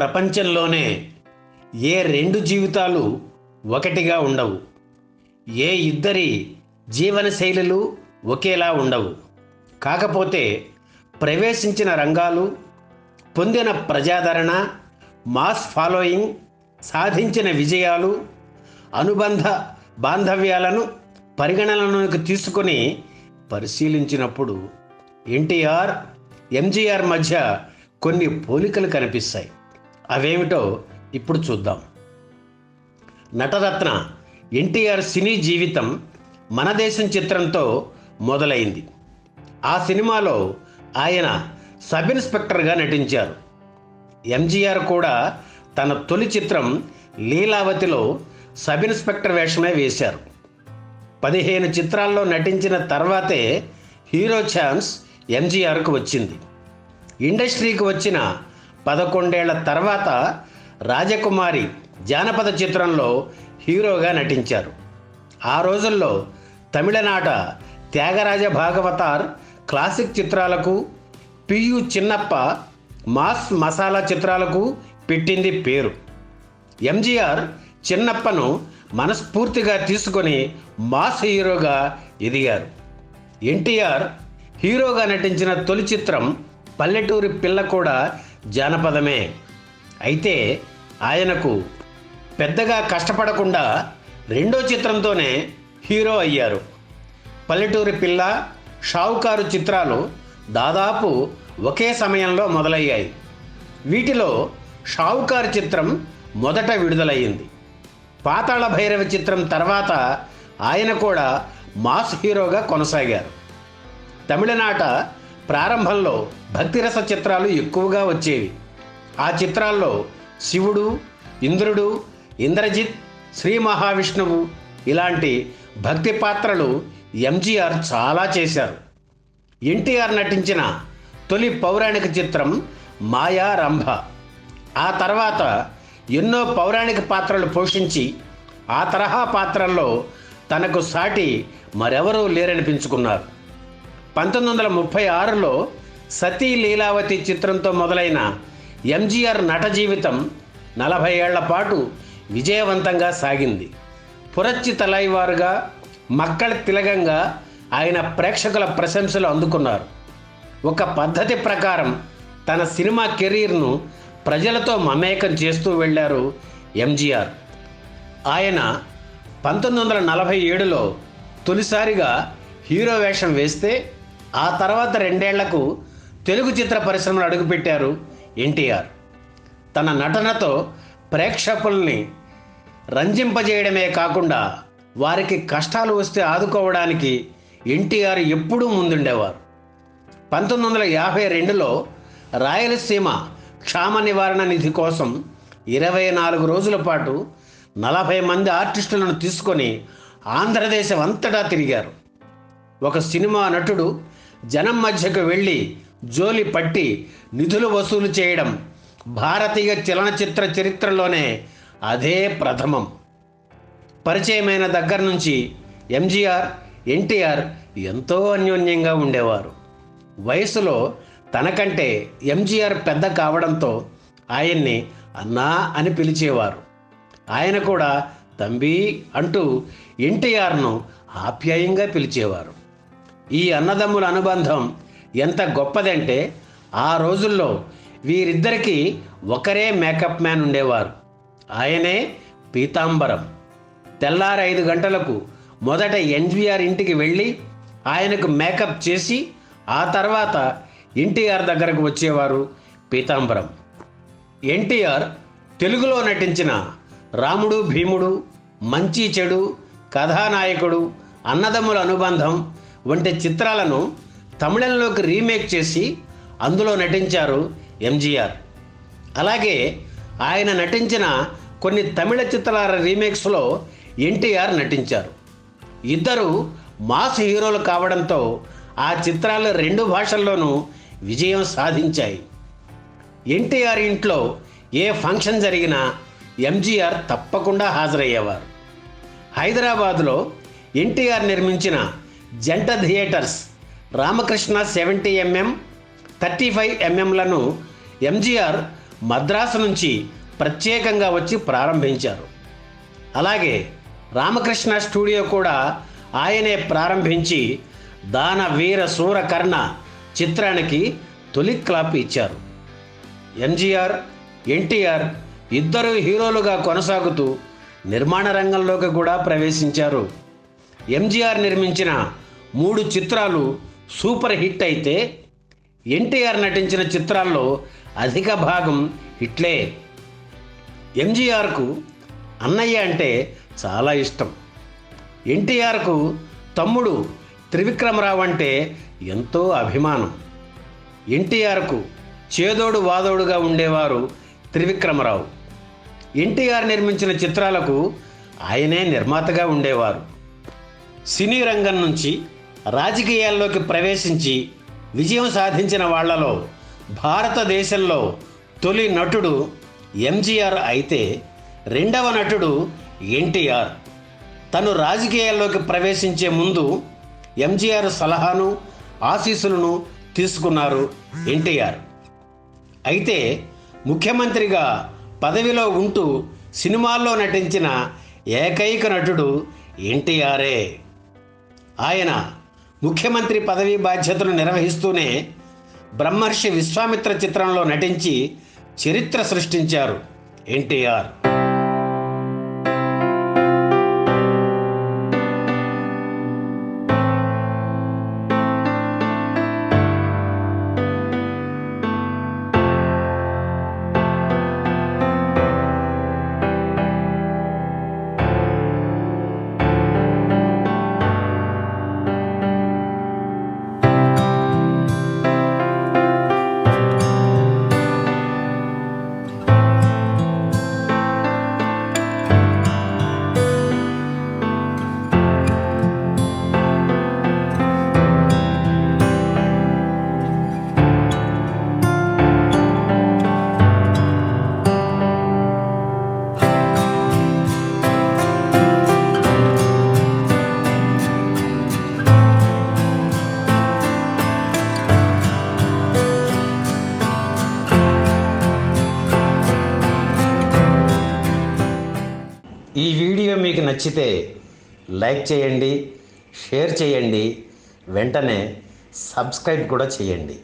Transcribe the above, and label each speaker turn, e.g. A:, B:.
A: ప్రపంచంలోనే ఏ రెండు జీవితాలు ఒకటిగా ఉండవు. ఏ ఇద్దరి జీవన శైలులు ఒకేలా ఉండవు. కాకపోతే ప్రవేశించిన రంగాలు, పొందిన ప్రజాదరణ, మాస్ ఫాలోయింగ్, సాధించిన విజయాలు, అనుబంధ బాంధవ్యాలను పరిగణనలోకి తీసుకొని పరిశీలించినప్పుడు ఎన్టీఆర్, ఎంజీఆర్ మధ్య కొన్ని పోలికలు కనిపిస్తాయి. అవేమిటో ఇప్పుడు చూద్దాం. నటరత్న ఎన్టీఆర్ సినీ జీవితం మన దేశం చిత్రంతో మొదలైంది. ఆ సినిమాలో ఆయన సబ్ ఇన్స్పెక్టర్గా నటించారు. ఎంజీఆర్ కూడా తన తొలి చిత్రం లీలావతిలో సబ్ ఇన్స్పెక్టర్ వేషమే వేశారు. 15 చిత్రాల్లో నటించిన తర్వాతే హీరో ఛాన్స్ ఎంజీఆర్కు వచ్చింది. ఇండస్ట్రీకి వచ్చిన 11 ఏళ్ల తర్వాత రాజకుమారి జానపద చిత్రంలో హీరోగా నటించారు. ఆ రోజుల్లో తమిళనాట త్యాగరాజ భాగవతార్ క్లాసిక్ చిత్రాలకు, పియు చిన్నప్ప మాస్ మసాలా చిత్రాలకు పెట్టింది పేరు. ఎంజీఆర్ చిన్నప్పను మనస్ఫూర్తిగా తీసుకొని మాస్ హీరోగా ఎదిగారు. ఎన్టీఆర్ హీరోగా నటించిన తొలి చిత్రం పల్లెటూరి పిల్ల కూడా జానపదమే. అయితే ఆయనకు పెద్దగా కష్టపడకుండా రెండో చిత్రంతోనే హీరో అయ్యారు. పల్లెటూరి పిల్ల, షావుకారు చిత్రాలు దాదాపు ఒకే సమయంలో మొదలయ్యాయి. వీటిలో షావుకారు చిత్రం మొదట విడుదలయ్యింది. పాతాళ భైరవ చిత్రం తర్వాత ఆయన కూడా మాస్ హీరోగా కొనసాగారు. తమిళనాట ప్రారంభంలో భక్తిరస చిత్రాలు ఎక్కువగా వచ్చేవి. ఆ చిత్రాల్లో శివుడు, ఇంద్రుడు, ఇంద్రజిత్, శ్రీ మహావిష్ణువు ఇలాంటి భక్తి పాత్రలు ఎంజీఆర్ చాలా చేశారు. ఎన్టీఆర్ నటించిన తొలి పౌరాణిక చిత్రం మాయా రంభ. ఆ తర్వాత ఎన్నో పౌరాణిక పాత్రలు పోషించి ఆ తరహా పాత్రల్లో తనకు సాటి మరెవరూ లేరనిపించుకున్నారు. 1936లో సతీ లీలావతి చిత్రంతో మొదలైన ఎంజీఆర్ నట జీవితం 40 ఏళ్ల పాటు విజయవంతంగా సాగింది. పురచ్చి తలైవారుగా, మక్కళ తిలకంగా ఆయన ప్రేక్షకుల ప్రశంసలు అందుకున్నారు. ఒక పద్ధతి ప్రకారం తన సినిమా కెరీర్ను ప్రజలతో మమేకం చేస్తూ వెళ్ళారు ఎంజీఆర్. ఆయన 1947లో తొలిసారిగా హీరో వేషం వేస్తే ఆ తర్వాత 2 ఏళ్లకు తెలుగు చిత్ర పరిశ్రమలో అడుగుపెట్టారు ఎన్టీఆర్. తన నటనతో ప్రేక్షకుల్ని రంజింపజేయడమే కాకుండా వారికి కష్టాలు వస్తే ఆదుకోవడానికి ఎన్టీఆర్ ఎప్పుడూ ముందుండేవారు. 1952లో రాయలసీమ క్షామ నివారణ నిధి కోసం 24 రోజుల పాటు 40 మంది ఆర్టిస్టులను తీసుకొని ఆంధ్రదేశం అంతటా తిరిగారు. ఒక సినిమా నటుడు జనం మధ్యకు వెళ్ళి జోలి పట్టి నిధులు వసూలు చేయడం భారతీయ చలనచిత్ర చరిత్రలోనే అదే ప్రథమం. పరిచయమైన దగ్గర నుంచి ఎంజీఆర్, ఎన్టీఆర్ ఎంతో అన్యోన్యంగా ఉండేవారు. వయసులో తనకంటే ఎంజీఆర్ పెద్ద కావడంతో ఆయన్ని అన్నా అని పిలిచేవారు. ఆయన కూడా తంబి అంటూ ఎన్టీఆర్ను ఆప్యాయంగా పిలిచేవారు. ఈ అన్నదమ్ముల అనుబంధం ఎంత గొప్పదంటే ఆ రోజుల్లో వీరిద్దరికీ ఒకరే మేకప్ మ్యాన్ ఉండేవారు. ఆయనే పీతాంబరం. తెల్లారి 5 గంటలకు మొదట ఎన్టీఆర్ ఇంటికి వెళ్ళి ఆయనకు మేకప్ చేసి ఆ తర్వాత ఎన్టీఆర్ దగ్గరకు వచ్చేవారు పీతాంబరం. ఎన్టీఆర్ తెలుగులో నటించిన రాముడు భీముడు, మంచి చెడు, కథానాయకుడు, అన్నదమ్ముల అనుబంధం వంటి చిత్రాలను తమిళంలోకి రీమేక్ చేసి అందులో నటించారు ఎంజీఆర్. అలాగే ఆయన నటించిన కొన్ని తమిళ చిత్రాల రీమేక్స్లో ఎన్టీఆర్ నటించారు. ఇద్దరు మాస్ హీరోలు కావడంతో ఆ చిత్రాలు 2 భాషల్లోనూ విజయం సాధించాయి. ఎన్టీఆర్ ఇంట్లో ఏ ఫంక్షన్ జరిగినా ఎంజీఆర్ తప్పకుండా హాజరయ్యేవారు. హైదరాబాదులో ఎన్టీఆర్ నిర్మించిన జంట థియేటర్స్ రామకృష్ణ 70mm, 35mmలను ఎంజీఆర్ మద్రాసు నుంచి ప్రత్యేకంగా వచ్చి ప్రారంభించారు. అలాగే రామకృష్ణ స్టూడియో కూడా ఆయనే ప్రారంభించి దాన వీర సూర కర్ణ చిత్రానికి తొలి క్లాప్ ఇచ్చారు. ఎంజీఆర్, ఎన్టీఆర్ ఇద్దరు హీరోలుగా కొనసాగుతూ నిర్మాణ రంగంలోకి కూడా ప్రవేశించారు. ఎంజీఆర్ నిర్మించిన 3 చిత్రాలు సూపర్ హిట్ అయితే ఎన్టీఆర్ నటించిన చిత్రాల్లో అధిక భాగం హిట్లే. ఎంజీఆర్కు అన్నయ్య అంటే చాలా ఇష్టం. ఎన్టీఆర్కు తమ్ముడు త్రివిక్రమరావు అంటే ఎంతో అభిమానం. ఎన్టీఆర్కు చేదోడు వాదోడుగా ఉండేవారు త్రివిక్రమరావు. ఎన్టీఆర్ నిర్మించిన చిత్రాలకు ఆయనే నిర్మాతగా ఉండేవారు. సినీ రంగం నుంచి రాజకీయాల్లోకి ప్రవేశించి విజయం సాధించిన వాళ్లలో భారతదేశంలో తొలి నటుడు ఎంజీఆర్ అయితే రెండవ నటుడు ఎన్టీఆర్. తను రాజకీయాల్లోకి ప్రవేశించే ముందు ఎంజీఆర్ సలహాను ఆశీస్సులను తీసుకున్నారు ఎన్టీఆర్. అయితే ముఖ్యమంత్రిగా పదవిలో ఉంటూ సినిమాల్లో నటించిన ఏకైక నటుడు ఎన్టీఆరే. ఆయన ముఖ్యమంత్రి పదవీ బాధ్యతలు నిర్వహిస్తూనే బ్రహ్మర్షి విశ్వామిత్ర చిత్రంలో నటించి చరిత్ర సృష్టించారు ఎన్టీఆర్. ఈ వీడియో మీకు నచ్చితే లైక్ చేయండి, షేర్ చేయండి, వెంటనే సబ్స్క్రైబ్ కూడా చేయండి.